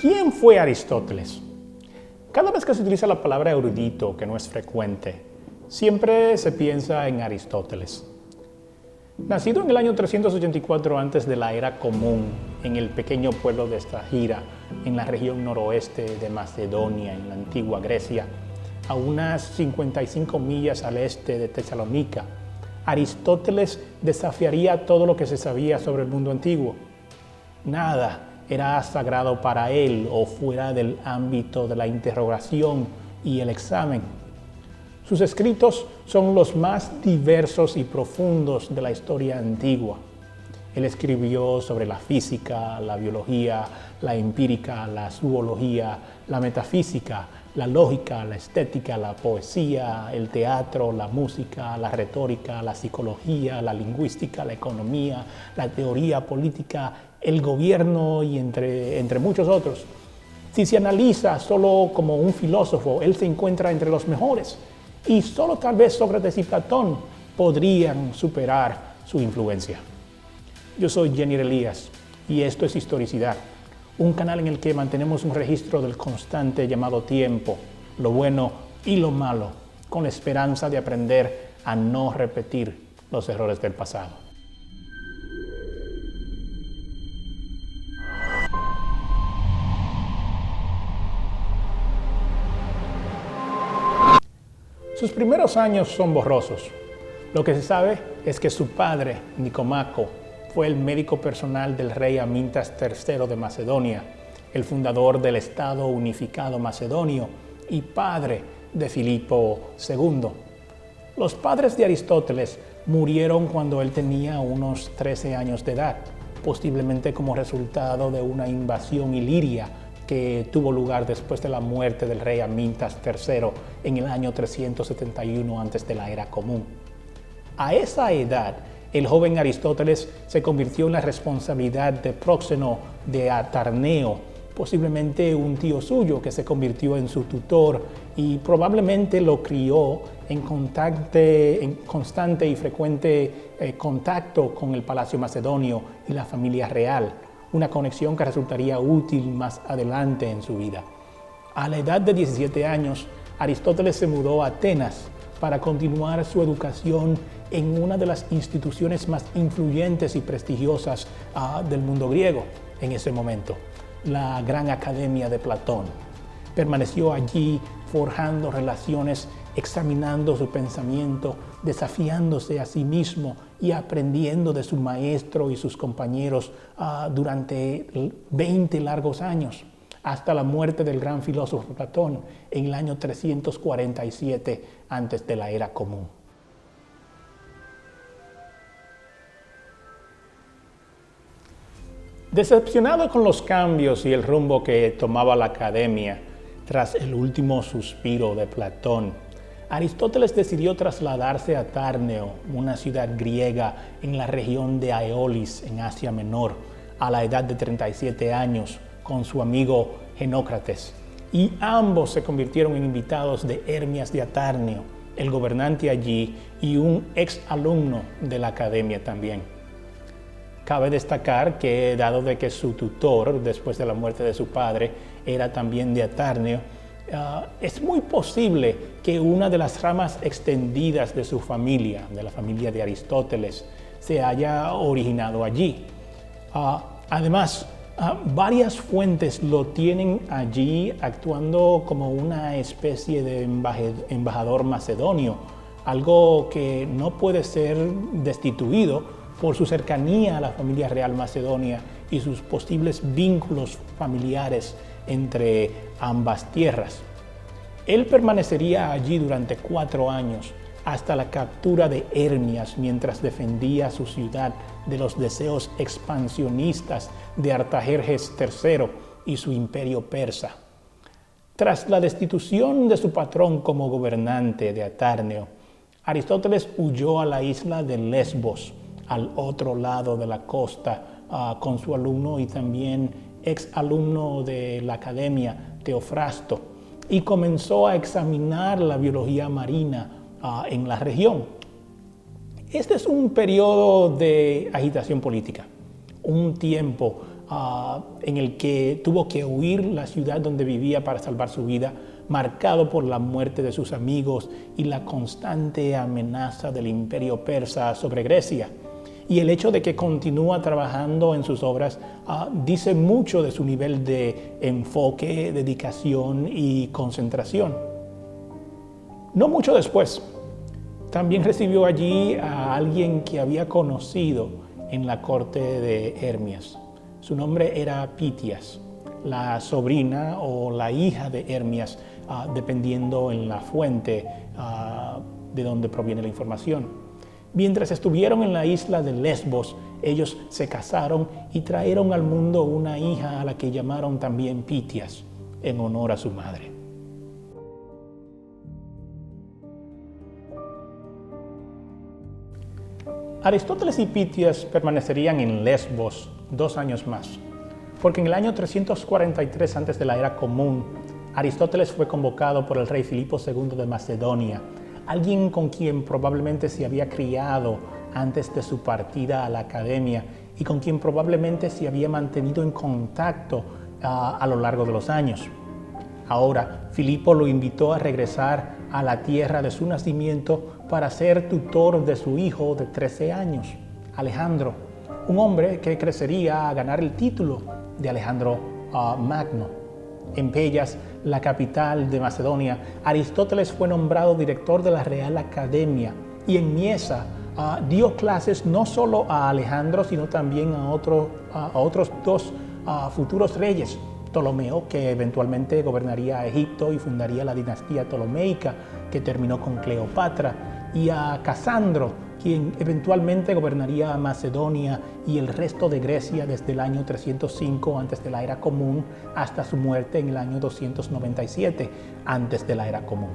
¿Quién fue Aristóteles? Cada vez que se utiliza la palabra erudito, que no es frecuente, siempre se piensa en Aristóteles. Nacido en el año 384 antes de la era común, en el pequeño pueblo de Estagira, en la región noroeste de Macedonia, en la antigua Grecia, a unas 55 millas al este de Tesalónica, Aristóteles desafiaría todo lo que se sabía sobre el mundo antiguo. Nada era sagrado para él o fuera del ámbito de la interrogación y el examen. Sus escritos son los más diversos y profundos de la historia antigua. Él escribió sobre la física, la biología, la empírica, la zoología, la metafísica, la lógica, la estética, la poesía, el teatro, la música, la retórica, la psicología, la lingüística, la economía, la teoría política, el gobierno y entre muchos otros. Si se analiza solo como un filósofo, él se encuentra entre los mejores y solo tal vez Sócrates y Platón podrían superar su influencia. Yo soy Jenir Elías y esto es Historicidad, un canal en el que mantenemos un registro del constante llamado tiempo, lo bueno y lo malo, con la esperanza de aprender a no repetir los errores del pasado. Sus primeros años son borrosos. Lo que se sabe es que su padre, Nicomaco, fue el médico personal del rey Amintas III de Macedonia, el fundador del Estado unificado macedonio y padre de Filipo II. Los padres de Aristóteles murieron cuando él tenía unos 13 años de edad, posiblemente como resultado de una invasión iliria que tuvo lugar después de la muerte del rey Amintas III en el año 371 antes de la era común. A esa edad, el joven Aristóteles se convirtió en la responsabilidad de Próxeno de Atarneo, posiblemente un tío suyo que se convirtió en su tutor y probablemente lo crió en constante y frecuente contacto con el palacio macedonio y la familia real, una conexión que resultaría útil más adelante en su vida. A la edad de 17 años, Aristóteles se mudó a Atenas para continuar su educación en una de las instituciones más influyentes y prestigiosas del mundo griego en ese momento, la Gran Academia de Platón. Permaneció allí forjando relaciones, examinando su pensamiento, desafiándose a sí mismo y aprendiendo de su maestro y sus compañeros durante 20 largos años, hasta la muerte del gran filósofo Platón en el año 347 antes de la era común. Decepcionado con los cambios y el rumbo que tomaba la academia tras el último suspiro de Platón, Aristóteles decidió trasladarse a Tárneo, una ciudad griega en la región de Aeolis, en Asia Menor, a la edad de 37 años, con su amigo Genócrates, y ambos se convirtieron en invitados de Hermias de Atarneo, el gobernante allí y un ex alumno de la academia también. Cabe destacar que, dado de que su tutor, después de la muerte de su padre, era también de Atarneo, es muy posible que una de las ramas extendidas de su familia, de la familia de Aristóteles, se haya originado allí. Además, varias fuentes lo tienen allí actuando como una especie de embajador macedonio, algo que no puede ser destituido por su cercanía a la familia real macedonia y sus posibles vínculos familiares entre ambas tierras. Él permanecería allí durante 4 años, hasta la captura de Hermias, mientras defendía su ciudad de los deseos expansionistas de Artajerjes III y su imperio persa. Tras la destitución de su patrón como gobernante de Atarneo, Aristóteles huyó a la isla de Lesbos, al otro lado de la costa, con su alumno y también ex alumno de la academia, Teofrasto, y comenzó a examinar la biología marina en la región. Este es un periodo de agitación política, un tiempo en el que tuvo que huir la ciudad donde vivía para salvar su vida, marcado por la muerte de sus amigos y la constante amenaza del imperio persa sobre Grecia. Y el hecho de que continúa trabajando en sus obras dice mucho de su nivel de enfoque, dedicación y concentración. No mucho después, también recibió allí a alguien que había conocido en la corte de Hermias. Su nombre era Pitias, la sobrina o la hija de Hermias, dependiendo en la fuente de donde proviene la información. Mientras estuvieron en la isla de Lesbos, ellos se casaron y trajeron al mundo una hija a la que llamaron también Pitias, en honor a su madre. Aristóteles y Pitias permanecerían en Lesbos 2 años más, porque en el año 343 antes de la era común, Aristóteles fue convocado por el rey Filipo II de Macedonia, alguien con quien probablemente se había criado antes de su partida a la academia y con quien probablemente se había mantenido en contacto a lo largo de los años. Ahora, Filipo lo invitó a regresar a la tierra de su nacimiento para ser tutor de su hijo de 13 años, Alejandro, un hombre que crecería a ganar el título de Alejandro Magno. En Pellas, la capital de Macedonia, Aristóteles fue nombrado director de la Real Academia y en Miesa dio clases no solo a Alejandro, sino también a otros 2 futuros reyes, Ptolomeo, que eventualmente gobernaría Egipto y fundaría la dinastía ptolomeica, que terminó con Cleopatra, y a Casandro, quien eventualmente gobernaría Macedonia y el resto de Grecia desde el año 305 antes de la era común hasta su muerte en el año 297 antes de la era común.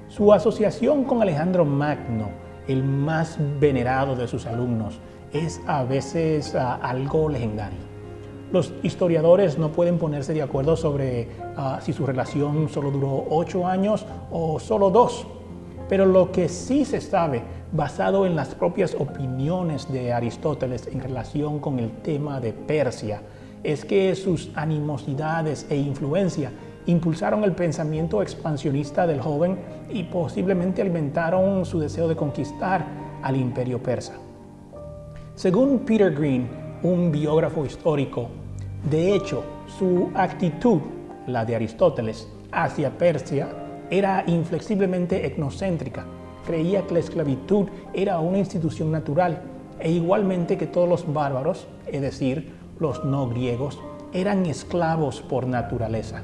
Su asociación con Alejandro Magno, el más venerado de sus alumnos, es a veces algo legendario. Los historiadores no pueden ponerse de acuerdo sobre si su relación solo duró 8 años o solo 2, pero lo que sí se sabe, basado en las propias opiniones de Aristóteles en relación con el tema de Persia, es que sus animosidades e influencia impulsaron el pensamiento expansionista del joven y posiblemente alimentaron su deseo de conquistar al imperio persa. Según Peter Green, un biógrafo histórico, de hecho, su actitud, la de Aristóteles, hacia Persia era inflexiblemente etnocéntrica. Creía que la esclavitud era una institución natural e igualmente que todos los bárbaros, es decir, los no griegos, eran esclavos por naturaleza.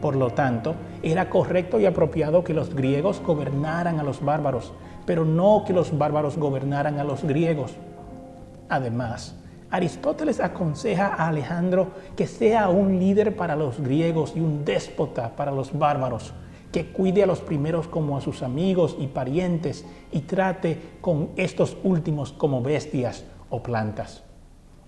Por lo tanto, era correcto y apropiado que los griegos gobernaran a los bárbaros, pero no que los bárbaros gobernaran a los griegos. Además, Aristóteles aconseja a Alejandro que sea un líder para los griegos y un déspota para los bárbaros, que cuide a los primeros como a sus amigos y parientes y trate con estos últimos como bestias o plantas.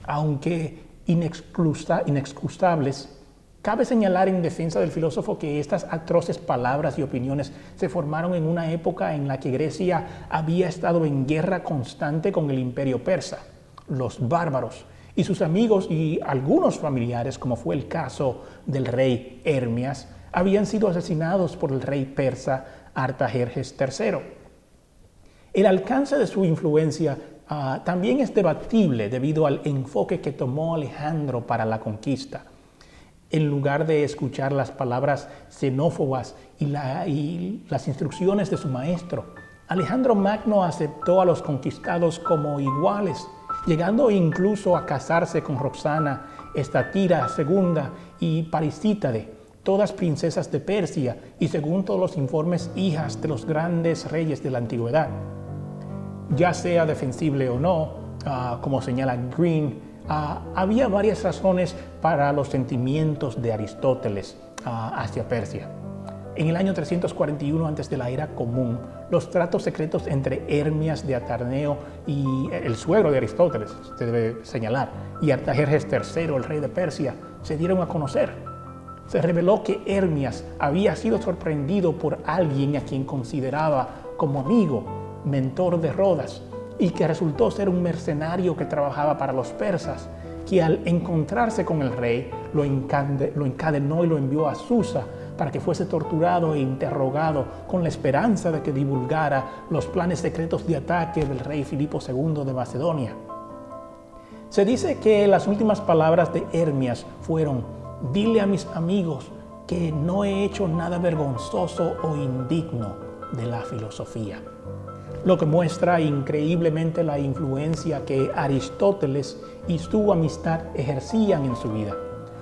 Aunque inexcusables, cabe señalar en defensa del filósofo que estas atroces palabras y opiniones se formaron en una época en la que Grecia había estado en guerra constante con el imperio persa. Los bárbaros y sus amigos y algunos familiares, como fue el caso del rey Hermias, habían sido asesinados por el rey persa Artajerjes III. El alcance de su influencia también es debatible debido al enfoque que tomó Alejandro para la conquista. En lugar de escuchar las palabras xenófobas y las instrucciones de su maestro, Alejandro Magno aceptó a los conquistados como iguales, llegando incluso a casarse con Roxana, Estatira II y Parisítade, todas princesas de Persia y, según todos los informes, hijas de los grandes reyes de la antigüedad. Ya sea defensible o no, como señala Green, había varias razones para los sentimientos de Aristóteles hacia Persia. En el año 341 antes de la era común, los tratos secretos entre Hermias de Atarneo y el suegro de Aristóteles, se debe señalar, y Artajerjes III, el rey de Persia, se dieron a conocer. Se reveló que Hermias había sido sorprendido por alguien a quien consideraba como amigo, mentor de Rodas, y que resultó ser un mercenario que trabajaba para los persas, que al encontrarse con el rey lo encadenó y lo envió a Susa para que fuese torturado e interrogado con la esperanza de que divulgara los planes secretos de ataque del rey Filipo II de Macedonia. Se dice que las últimas palabras de Hermias fueron: dile a mis amigos que no he hecho nada vergonzoso o indigno de la filosofía. Lo que muestra increíblemente la influencia que Aristóteles y su amistad ejercían en su vida,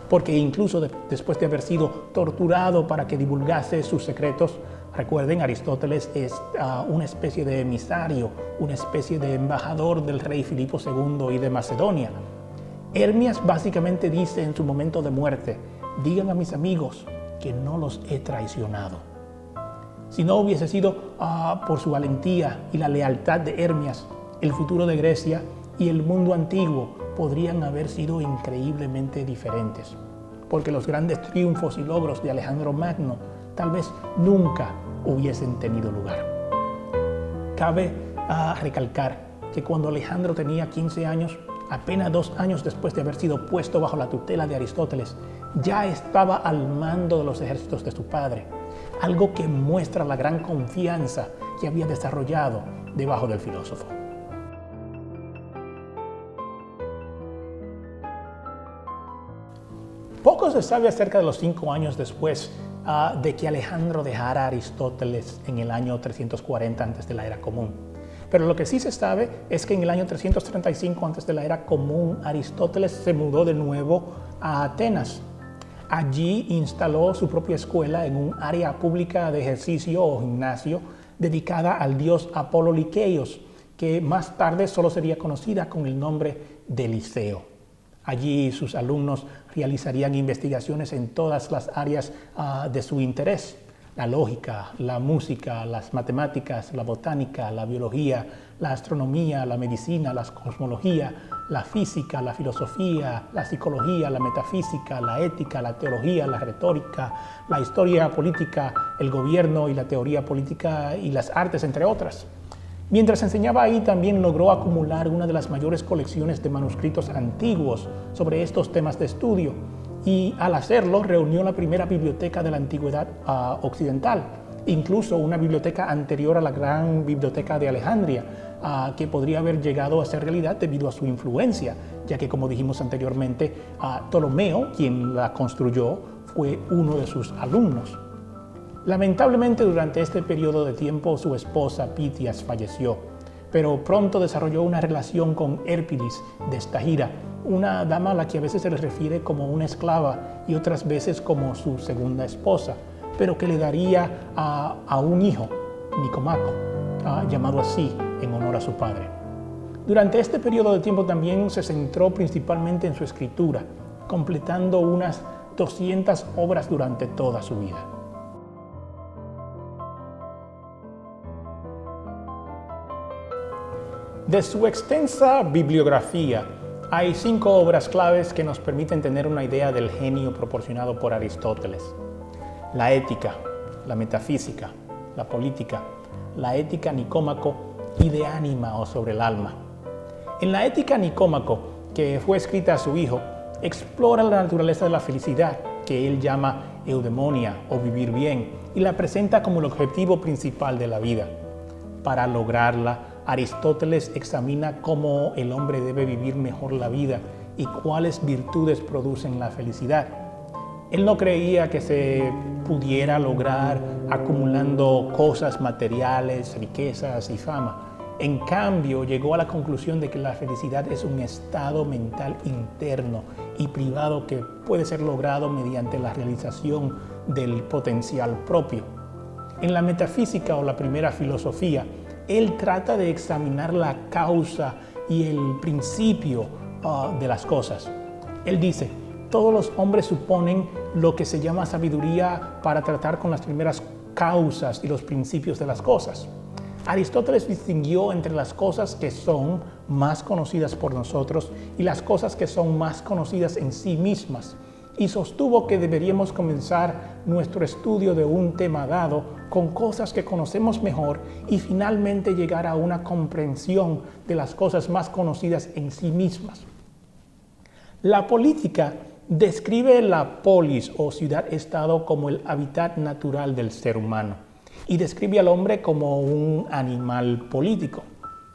porque incluso después de haber sido torturado para que divulgase sus secretos, recuerden, Aristóteles es una especie de emisario, una especie de embajador del rey Filipo II y de Macedonia. Hermias básicamente dice en su momento de muerte: digan a mis amigos que no los he traicionado. Si no hubiese sido por su valentía y la lealtad de Hermias, el futuro de Grecia y el mundo antiguo podrían haber sido increíblemente diferentes, porque los grandes triunfos y logros de Alejandro Magno tal vez nunca hubiesen tenido lugar. Cabe recalcar que cuando Alejandro tenía 15 años, apenas 2 años después de haber sido puesto bajo la tutela de Aristóteles, ya estaba al mando de los ejércitos de su padre, algo que muestra la gran confianza que había desarrollado debajo del filósofo. Poco se sabe acerca de los 5 años después de que Alejandro dejara a Aristóteles en el año 340 antes de la era común. Pero lo que sí se sabe es que en el año 335 antes de la era común, Aristóteles se mudó de nuevo a Atenas. Allí instaló su propia escuela en un área pública de ejercicio o gimnasio dedicada al dios Apolo Likeios, que más tarde solo sería conocida con el nombre de Liceo. Allí sus alumnos realizarían investigaciones en todas las áreas de su interés: la lógica, la música, las matemáticas, la botánica, la biología, la astronomía, la medicina, la cosmología, la física, la filosofía, la psicología, la metafísica, la ética, la teología, la retórica, la historia política, el gobierno y la teoría política y las artes, entre otras. Mientras enseñaba ahí, también logró acumular una de las mayores colecciones de manuscritos antiguos sobre estos temas de estudio, y al hacerlo reunió la primera biblioteca de la antigüedad occidental, incluso una biblioteca anterior a la gran biblioteca de Alejandría, que podría haber llegado a ser realidad debido a su influencia, ya que, como dijimos anteriormente, Ptolomeo, quien la construyó, fue uno de sus alumnos. Lamentablemente, durante este periodo de tiempo, su esposa Pitias falleció, pero pronto desarrolló una relación con Hérpidis de Estagira, una dama a la que a veces se le refiere como una esclava y otras veces como su segunda esposa, pero que le daría a un hijo, Nicomaco, llamado así en honor a su padre. Durante este periodo de tiempo también se centró principalmente en su escritura, completando unas 200 obras durante toda su vida. De su extensa bibliografía, hay 5 obras claves que nos permiten tener una idea del genio proporcionado por Aristóteles: la ética, la metafísica, la política, la ética Nicómaco y de ánima o sobre el alma. En la ética Nicómaco, que fue escrita a su hijo, explora la naturaleza de la felicidad, que él llama eudemonia o vivir bien, y la presenta como el objetivo principal de la vida. Para lograrla, Aristóteles examina cómo el hombre debe vivir mejor la vida y cuáles virtudes producen la felicidad. Él no creía que se pudiera lograr acumulando cosas materiales, riquezas y fama. En cambio, llegó a la conclusión de que la felicidad es un estado mental interno y privado que puede ser logrado mediante la realización del potencial propio. En la metafísica o la primera filosofía, él trata de examinar la causa y el principio de las cosas. Él dice: todos los hombres suponen lo que se llama sabiduría para tratar con las primeras causas y los principios de las cosas. Aristóteles distinguió entre las cosas que son más conocidas por nosotros y las cosas que son más conocidas en sí mismas, y sostuvo que deberíamos comenzar nuestro estudio de un tema dado con cosas que conocemos mejor y finalmente llegar a una comprensión de las cosas más conocidas en sí mismas. La política describe la polis o ciudad-estado como el hábitat natural del ser humano y describe al hombre como un animal político.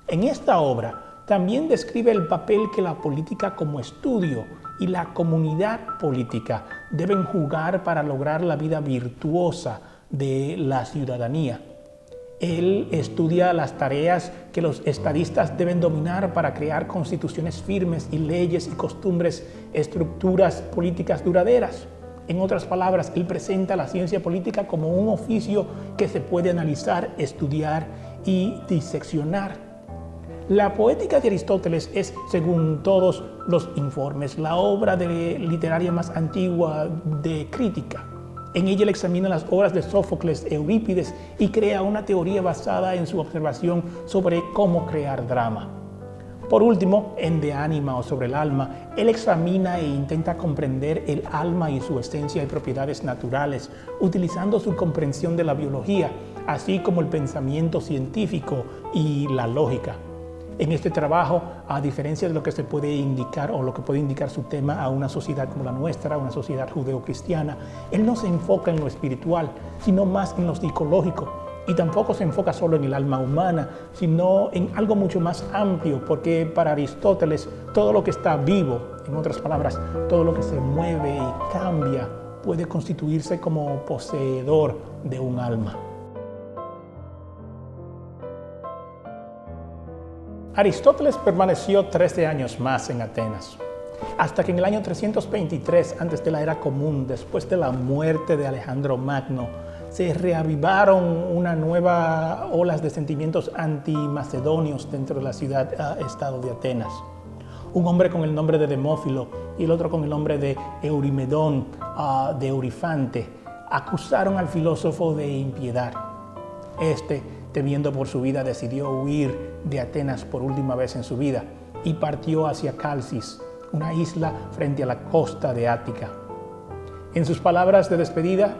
En esta obra también describe el papel que la política como estudio y la comunidad política deben jugar para lograr la vida virtuosa de la ciudadanía. Él estudia las tareas que los estadistas deben dominar para crear constituciones firmes y leyes y costumbres, estructuras políticas duraderas. En otras palabras, él presenta la ciencia política como un oficio que se puede analizar, estudiar y diseccionar. La poética de Aristóteles es, según todos los informes, la obra literaria más antigua de crítica. En ella él examina las obras de Sófocles, Eurípides y crea una teoría basada en su observación sobre cómo crear drama. Por último, en De Anima o sobre el alma, él examina e intenta comprender el alma y su esencia y propiedades naturales, utilizando su comprensión de la biología, así como el pensamiento científico y la lógica. En este trabajo, a diferencia de lo que se puede indicar o lo que puede indicar su tema a una sociedad como la nuestra, una sociedad judeocristiana, él no se enfoca en lo espiritual, sino más en lo psicológico. Y tampoco se enfoca solo en el alma humana, sino en algo mucho más amplio, porque para Aristóteles todo lo que está vivo, en otras palabras, todo lo que se mueve y cambia, puede constituirse como poseedor de un alma. Aristóteles permaneció 13 años más en Atenas, hasta que en el año 323 antes de la era común, después de la muerte de Alejandro Magno, se reavivaron una nueva olas de sentimientos antimacedonios dentro de la ciudad-estado de Atenas. Un hombre con el nombre de Demófilo y el otro con el nombre de Eurimedón de Eurifante acusaron al filósofo de impiedad. Temiendo por su vida, decidió huir de Atenas por última vez en su vida y partió hacia Calcis, una isla frente a la costa de Ática. En sus palabras de despedida,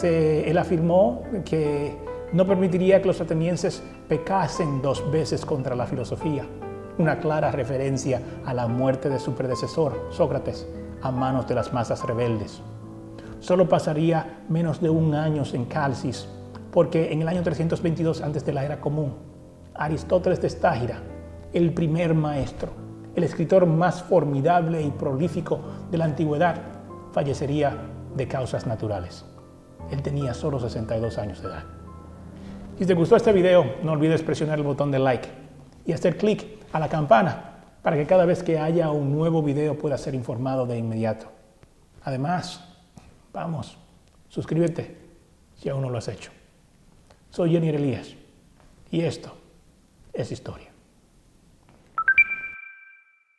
él afirmó que no permitiría que los atenienses pecasen 2 veces contra la filosofía, una clara referencia a la muerte de su predecesor, Sócrates, a manos de las masas rebeldes. Solo pasaría menos de 1 año en Calcis, porque en el año 322 antes de la era común, Aristóteles de Estágira, el primer maestro, el escritor más formidable y prolífico de la antigüedad, fallecería de causas naturales. Él tenía solo 62 años de edad. Si te gustó este video, no olvides presionar el botón de like y hacer clic a la campana para que cada vez que haya un nuevo video puedas ser informado de inmediato. Además, suscríbete si aún no lo has hecho. Soy Jenier Elías y esto es historia.